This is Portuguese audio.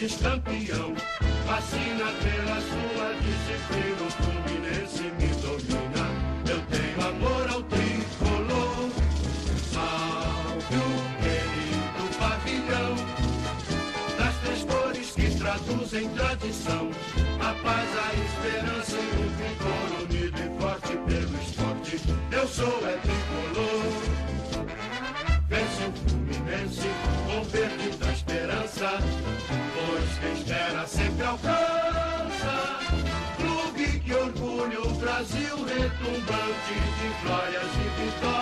Fluminense campeão, fascina pela sua disciplina, o Fluminense me domina, eu tenho amor ao tricolor. Salve o querido pavilhão, das três cores que traduzem tradição, a paz, a esperança e o vigor, unido e forte pelo esporte, eu sou tricolor. Vence o Fluminense com verde da esperança, pois quem espera sempre alcança. Clube que orgulha o Brasil, retumbante de glórias e vitórias.